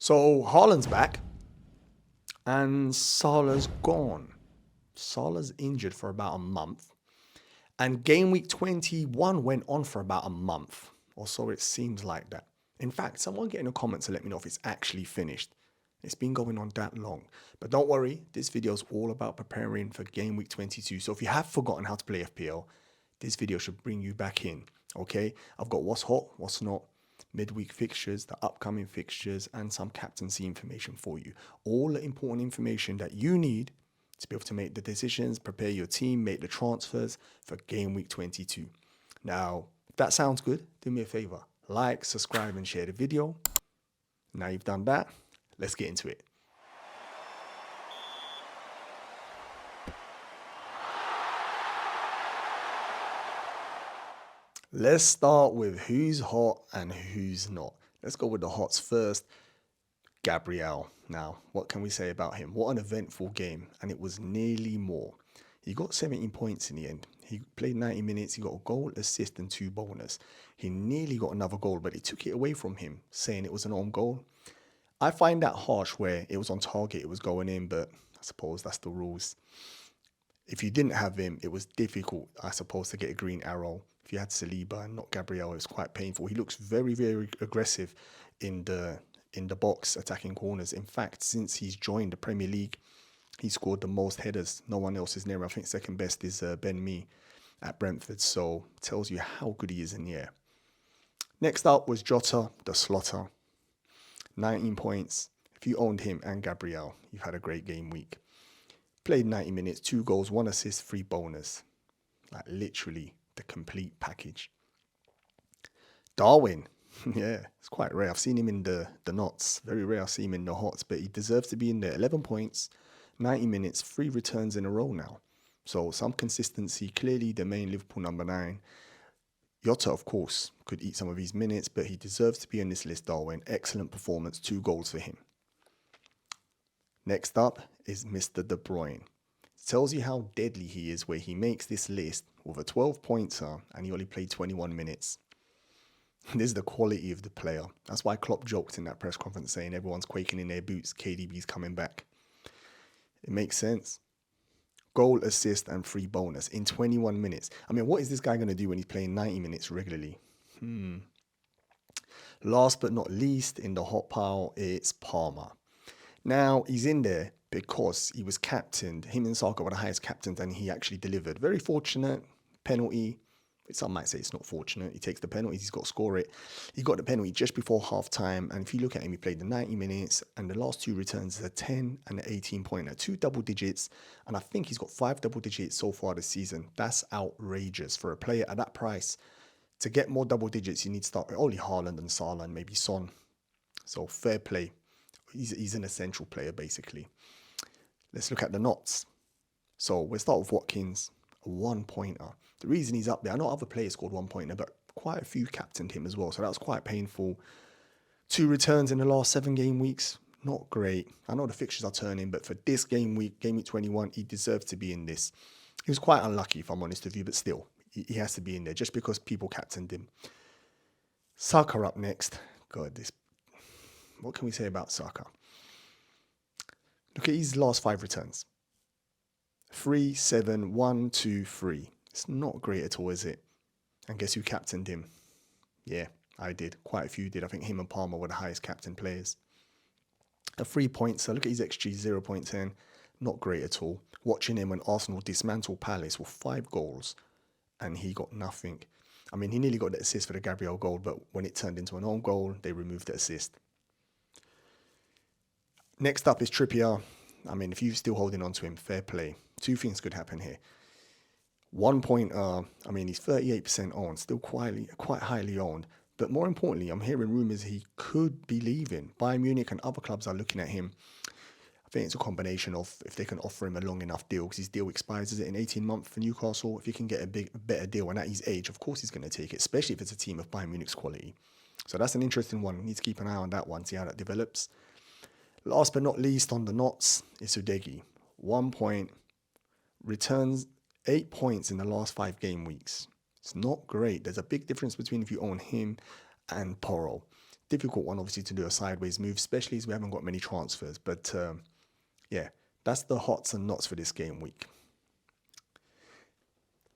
So Haaland's back and Salah's gone. Salah's injured for about a month. And game week 21 went on for about a month. Or so it seems like that. In fact, someone get in the comments to let me know if it's actually finished. It's been going on that long. But don't worry, this video is all about preparing for game week 22. So if you have forgotten how to play FPL, this video should bring you back in. Okay, I've got what's hot, what's not, midweek fixtures, the upcoming fixtures, and some captaincy information for you. All the important information that you need to be able to make the decisions, prepare your team, make the transfers for game week 22. Now, if that sounds good, do me a favor. Like, subscribe, and share the video. Now you've done that, let's get into it. Let's start with who's hot and who's not. Let's go with the hots first. Gabriel. Now, what can we say about him? What an eventful game, and it was nearly more. He got 17 points in the end. He played 90 minutes. He got a goal, assist, and 2 bonus. He nearly got another goal, but they took it away from him, saying it was an own goal. I find that harsh where it was on target, it was going in, but I suppose that's the rules. If you didn't have him, it was difficult, I suppose, to get a green arrow. If you had Saliba and not Gabriel, it was quite painful. He looks very, very aggressive in the box, attacking corners. In fact, since he's joined the Premier League, he scored the most headers. No one else is near. I think second best is Ben Mee at Brentford. So it tells you how good he is in the air. Next up was Jota, the Slaughter. 19 points. If you owned him and Gabriel, you've had a great game week. Played 90 minutes, 2 goals, 1 assist, 3 bonus. Like literally the complete package. Darwin. Yeah, it's quite rare. I've seen him in the knots. Very rare I see him in the hots, but he deserves to be in there. 11 points, 90 minutes, 3 returns in a row now. So some consistency. Clearly the main Liverpool number 9. Jota, of course, could eat some of his minutes, but he deserves to be on this list, Darwin. Excellent performance, 2 goals for him. Next up is Mr. De Bruyne. It tells you how deadly he is where he makes this list with a 12-pointer and he only played 21 minutes. This is the quality of the player. That's why Klopp joked in that press conference saying everyone's quaking in their boots. KDB's coming back. It makes sense. Goal, assist, and 3 bonus in 21 minutes. I mean, what is this guy going to do when he's playing 90 minutes regularly? Last but not least, in the hot pile, it's Palmer. Now, he's in there because he was captained. Him and Saka were the highest captains, and he actually delivered. Very fortunate. Penalty. Some might say it's not fortunate. He takes the penalties. He's got to score it. He got the penalty just before half-time. And if you look at him, he played the 90 minutes. And the last 2 returns is a 10 and an 18-pointer. 2 double digits. And I think he's got 5 double digits so far this season. That's outrageous for a player at that price. To get more double digits, you need to start with only Haaland and Salah and maybe Son. So fair play. He's an essential player, basically. Let's look at the knots. So we'll start with Watkins. A 1-pointer. The reason he's up there, I know other players scored 1-pointer, but quite a few captained him as well. So that was quite painful. 2 returns in the last 7 game weeks. Not great. I know the fixtures are turning, but for this game week 21, he deserves to be in this. He was quite unlucky, if I'm honest with you, but still, he has to be in there just because people captained him. Saka up next. God, what can we say about Saka? Look at his last 5 returns. 3, 7, 1, 2, 3. It's not great at all, is it? And guess who captained him? Yeah, I did. Quite a few did. I think him and Palmer were the highest captain players. A 3-pointer. Look at his XG, 0.10. Not great at all. Watching him when Arsenal dismantled Palace with 5 goals and he got nothing. I mean, he nearly got the assist for the Gabriel goal, but when it turned into an own goal, they removed the assist. Next up is Trippier. I mean, if you're still holding on to him, fair play. 2 things could happen here. 1-pointer, I mean, he's 38% owned, still quite highly owned. But more importantly, I'm hearing rumours he could be leaving. Bayern Munich and other clubs are looking at him. I think it's a combination of if they can offer him a long enough deal, because his deal expires, is it in 18 months for Newcastle? If you can get a better deal, and at his age, of course he's going to take it, especially if it's a team of Bayern Munich's quality. So that's an interesting one. Need to keep an eye on that one, see how that develops. Last but not least on the knots is Udegi. 1 point, returns 8 points in the last 5 game weeks. It's not great. There's a big difference between if you own him and Porro. difficult one, obviously, to do a sideways move, especially as we haven't got many transfers. But yeah, that's the hots and nots for this game week.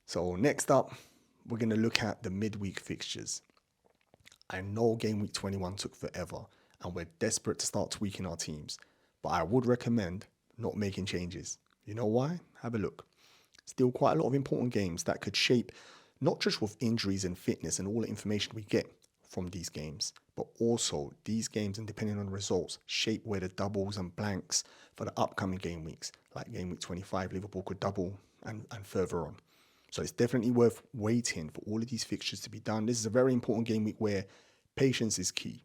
So next up, we're going to look at the midweek fixtures. I know game week 21 took forever and we're desperate to start tweaking our teams, but I would recommend not making changes. You know why? Have a look. Still quite a lot of important games that could shape not just with injuries and fitness and all the information we get from these games, but also these games, and depending on the results, shape where the doubles and blanks for the upcoming game weeks, like game week 25, Liverpool could double and further on. So it's definitely worth waiting for all of these fixtures to be done. This is a very important game week where patience is key.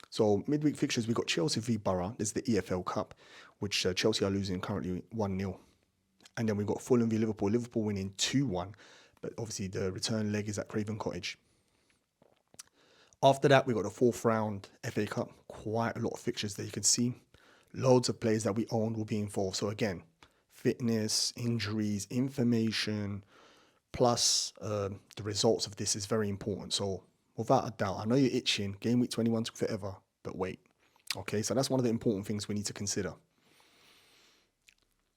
So midweek fixtures, we've got Chelsea v Borough. This is the EFL Cup, which Chelsea are losing currently 1-0. And then we've got Fulham v Liverpool. Liverpool winning 2-1. But obviously the return leg is at Craven Cottage. After that, we've got the fourth round FA Cup. Quite a lot of fixtures there you can see. Loads of players that we own will be involved. So again, fitness, injuries, information, plus the results of this is very important. So without a doubt, I know you're itching. Game week 21 took forever, but wait. Okay, so that's one of the important things we need to consider.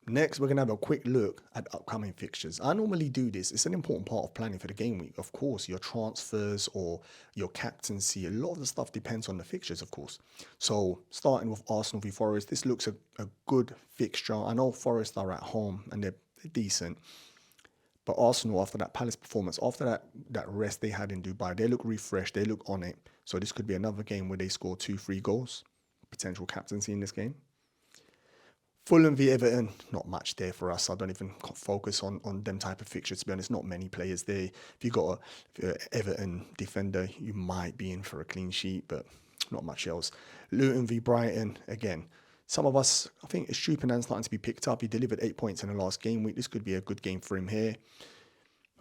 Next, we're going to have a quick look at upcoming fixtures. I normally do this. It's an important part of planning for the game week. Of course, your transfers or your captaincy, a lot of the stuff depends on the fixtures, of course. So starting with Arsenal v Forest, this looks a good fixture. I know Forest are at home and they're decent. But Arsenal, after that Palace performance, after that rest they had in Dubai, they look refreshed, they look on it. So this could be another game where they score 2-3 goals. Potential captaincy in this game. Fulham v Everton, not much there for us. I don't even focus on them type of fixtures, to be honest. Not many players there. If you've got an Everton defender, you might be in for a clean sheet, but not much else. Luton v Brighton, again. Some of us, I think Estupiñán starting to be picked up. He delivered 8 points in the last game week. This could be a good game for him here.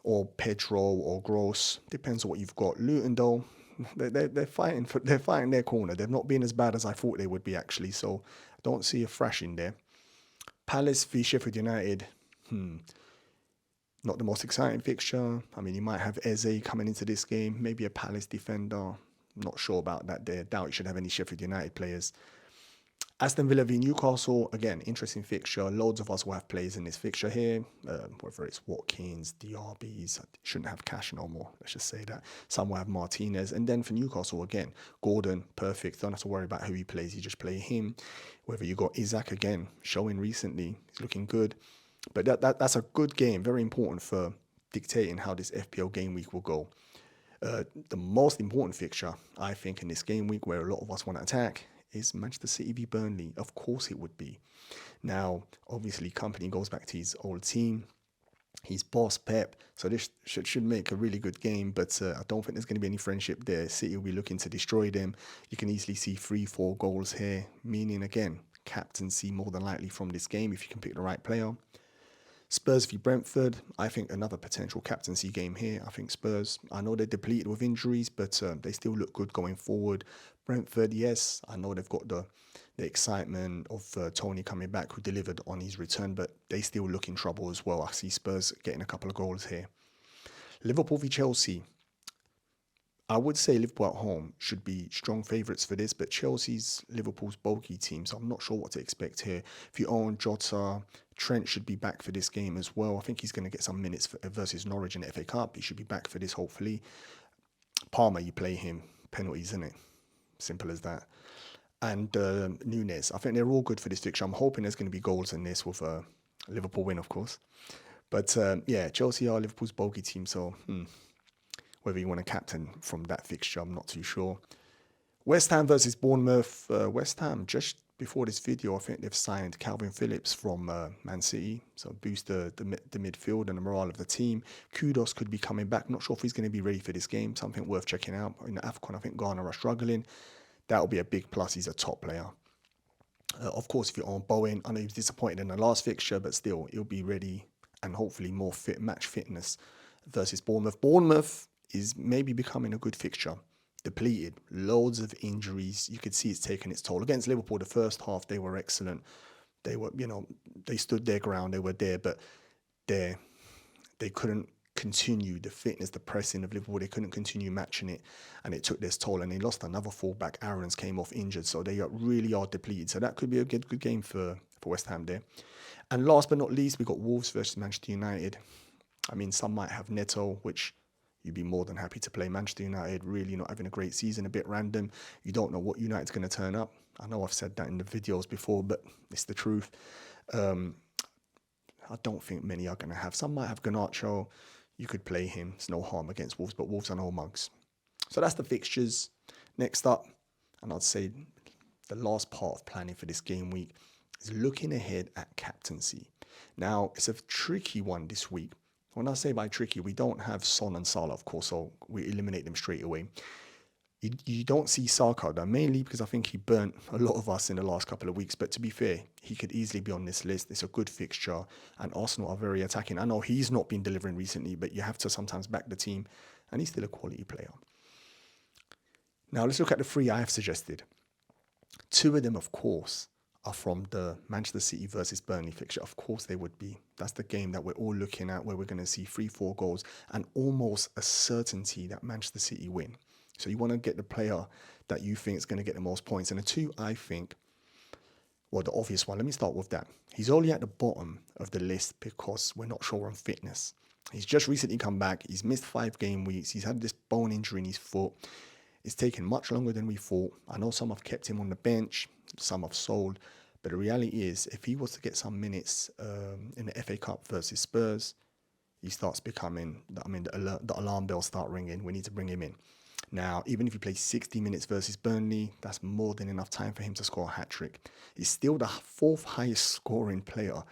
Or Pedro or Gross. Depends on what you've got. Luton, though, they're fighting their corner. They've not been as bad as I thought they would be, actually. So I don't see a thrashing there. Palace v Sheffield United, not the most exciting fixture. I mean, you might have Eze coming into this game, maybe a Palace defender. Not sure about that there. Doubt you should have any Sheffield United players. Aston Villa v Newcastle, again, interesting fixture. Loads of us will have players in this fixture here, whether it's Watkins, Diaby's, shouldn't have Cash no more, let's just say that. Some will have Martinez. And then for Newcastle, again, Gordon, perfect. Don't have to worry about who he plays, you just play him. Whether you got Isaac, again, showing recently, he's looking good. But that's a good game, very important for dictating how this FPL game week will go. The most important fixture, I think, in this game week where a lot of us want to attack is Manchester City v Burnley. Of course it would be. Now, obviously, Company goes back to his old team. He's boss Pep, so this should make a really good game, but I don't think there's going to be any friendship there. City will be looking to destroy them. You can easily see 3-4 goals here, meaning, again, captaincy more than likely from this game if you can pick the right player. Spurs v Brentford, I think another potential captaincy game here. I think Spurs, I know they're depleted with injuries, but they still look good going forward. Brentford, yes, I know they've got the excitement of Tony coming back, who delivered on his return, but they still look in trouble as well. I see Spurs getting a couple of goals here. Liverpool v Chelsea. I would say Liverpool at home should be strong favourites for this, but Chelsea's Liverpool's bulky team, so I'm not sure what to expect here. If you own Jota, Trent should be back for this game as well. I think he's going to get some minutes versus Norwich in the FA Cup. He should be back for this, hopefully. Palmer, you play him. Penalties, isn't it? Simple as that. And Nunes, I think they're all good for this fixture. I'm hoping there's going to be goals in this with a Liverpool win, of course. But yeah, Chelsea are Liverpool's bulky team, so whether you want a captain from that fixture, I'm not too sure. West Ham versus Bournemouth. West Ham, just before this video, I think they've signed Calvin Phillips from Man City. So boost the midfield and the morale of the team. Kudos could be coming back. Not sure if he's going to be ready for this game. Something worth checking out. In the AFCON, I think Ghana are struggling. That'll be a big plus. He's a top player. Of course, if you're on Bowen, I know he was disappointed in the last fixture, but still, he'll be ready and hopefully more fit, match fitness versus Bournemouth. Bournemouth is maybe becoming a good fixture. Depleted, loads of injuries. You could see it's taking its toll. Against Liverpool, the first half, they were excellent. They were, they stood their ground. They were there, but they couldn't continue the fitness, the pressing of Liverpool. They couldn't continue matching it, and it took their toll. And they lost another fullback. Aaron's came off injured, so they really are depleted. So that could be a good game for West Ham there. And last but not least, we got Wolves versus Manchester United. I mean, some might have Neto, which you'd be more than happy to play. Manchester United really not having a great season, a bit random. You don't know what United's going to turn up. I know I've said that in the videos before, but it's the truth. I don't think many are going to have. Some might have Garnacho. You could play him. It's no harm against Wolves, but Wolves are no mugs. So that's the fixtures. Next up, and I'd say the last part of planning for this game week is looking ahead at captaincy. Now, it's a tricky one this week. When I say by tricky, we don't have Son and Salah, of course, so we eliminate them straight away. You don't see Saka, though, mainly because I think he burnt a lot of us in the last couple of weeks. But to be fair, he could easily be on this list. It's a good fixture, and Arsenal are very attacking. I know he's not been delivering recently, but you have to sometimes back the team, and he's still a quality player. Now, let's look at the three I have suggested. Two of them, of course, are from the Manchester City versus Burnley fixture. Of course they would be. That's the game that we're all looking at, where we're going to see 3-4 goals and almost a certainty that Manchester City win. So you want to get the player that you think is going to get the most points. And the two, I think, well, the obvious one, let me start with that. He's only at the bottom of the list because we're not sure on fitness. He's just recently come back. He's missed 5 game weeks. He's had this bone injury in his foot. It's taken much longer than we thought. I know some have kept him on the bench, some have sold. But the reality is, if he was to get some minutes in the FA Cup versus Spurs, he starts becoming, the alarm bells start ringing. We need to bring him in. Now, even if he plays 60 minutes versus Burnley, that's more than enough time for him to score a hat-trick. He's still the 4th highest scoring player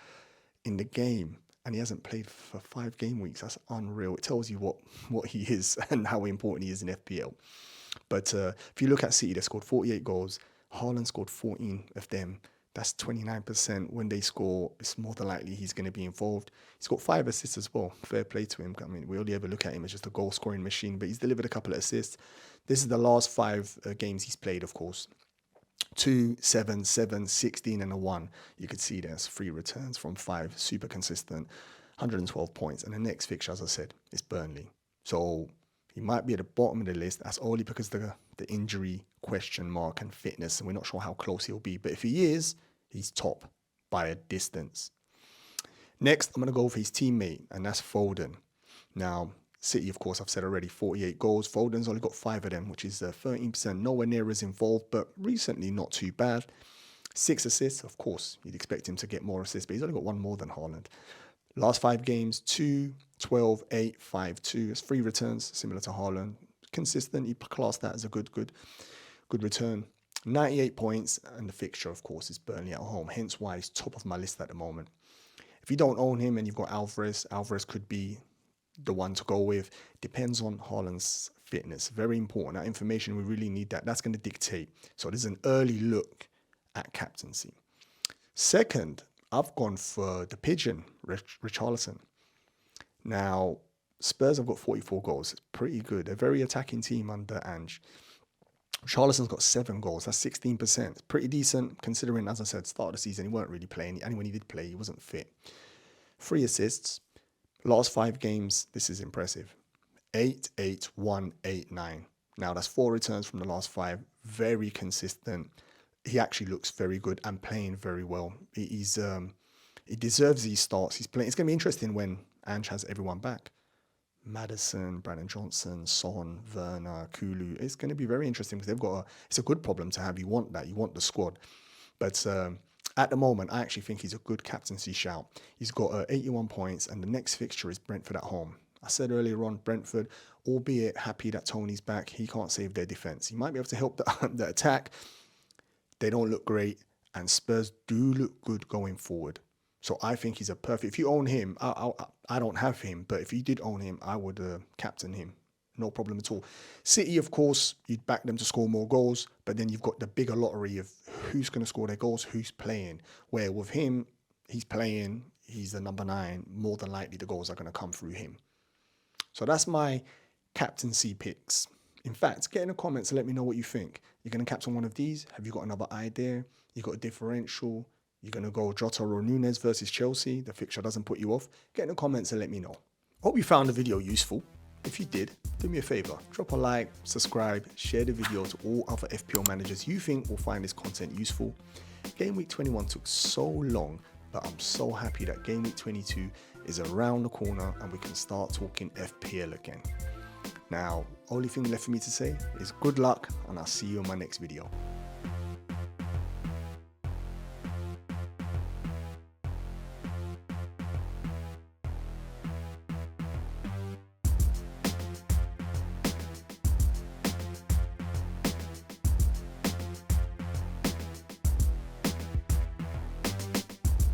in the game, and he hasn't played for 5 game weeks. That's unreal. It tells you what he is and how important he is in FPL. But if you look at City, they scored 48 goals. Haaland scored 14 of them. That's 29%. When they score, it's more than likely he's going to be involved. He's got 5 assists as well. Fair play to him. I mean, we only ever look at him as just a goal-scoring machine, but he's delivered a couple of assists. This is the last 5 games he's played, of course. 2, 7, 7, 16, and a 1. You could see there's 3 returns from 5. Super consistent. 112 points. And the next fixture, as I said, is Burnley. So he might be at the bottom of the list. That's only because the injury question mark and fitness, and we're not sure how close he'll be. But if he is, he's top by a distance. Next, I'm going to go for his teammate, and that's Foden. Now, City, of course, I've said already, 48 goals. Foden's only got 5 of them, which is 13%. Nowhere near as involved, but recently not too bad. 6 assists, of course. You'd expect him to get more assists, but he's only got 1 more than Haaland. Last 5 games, 2, 12, 8, 5, 2. It's 3 returns, similar to Haaland. Consistent. He classed that as a good return. 98 points, and the fixture, of course, is Burnley at home. Hence why he's top of my list at the moment. If you don't own him and you've got Alvarez could be the one to go with. Depends on Haaland's fitness. Very important. That information, we really need that. That's going to dictate. So there's an early look at captaincy. Second, I've gone for the pigeon, Richarlison. Now, Spurs have got 44 goals. It's pretty good. They're a very attacking team under Ange. Richarlison's got 7 goals. That's 16%. It's pretty decent considering, as I said, start of the season, he weren't really playing. And when he did play, he wasn't fit. 3 assists. Last 5 games, this is impressive. 8, 8, 1, 8, 9. Now, that's 4 returns from the last 5. Very consistent. He actually looks very good and playing very well. He deserves these starts. He's playing. It's going to be interesting when Ange has everyone back. Maddison, Brandon Johnson, Son, Werner, Kulu. It's going to be very interesting because it's a good problem to have. You want that. You want the squad. But at the moment, I actually think he's a good captaincy shout. He's got 81 points, and the next fixture is Brentford at home. I said earlier on, Brentford, albeit happy that Tony's back, he can't save their defence. He might be able to help the attack. They don't look great, and Spurs do look good going forward. So I think he's a perfect. If you own him, I don't have him, but if you did own him, I would captain him. No problem at all. City, of course, you'd back them to score more goals, but then you've got the bigger lottery of who's going to score their goals, who's playing. Where with him, he's playing, he's the number 9. More than likely, the goals are going to come through him. So that's my captaincy picks. In fact, get in the comments and let me know what you think. You're going to captain one of these? Have you got another idea? You got a differential? You're going to go Jota or Nunez versus Chelsea? The fixture doesn't put you off? Get in the comments and let me know. Hope you found the video useful. If you did, do me a favor, drop a like, subscribe, share the video to all other FPL managers you think will find this content useful. Game week 21 took so long, but I'm so happy that game week 22 is around the corner and we can start talking FPL again. Now, only thing left for me to say is good luck, and I'll see you in my next video.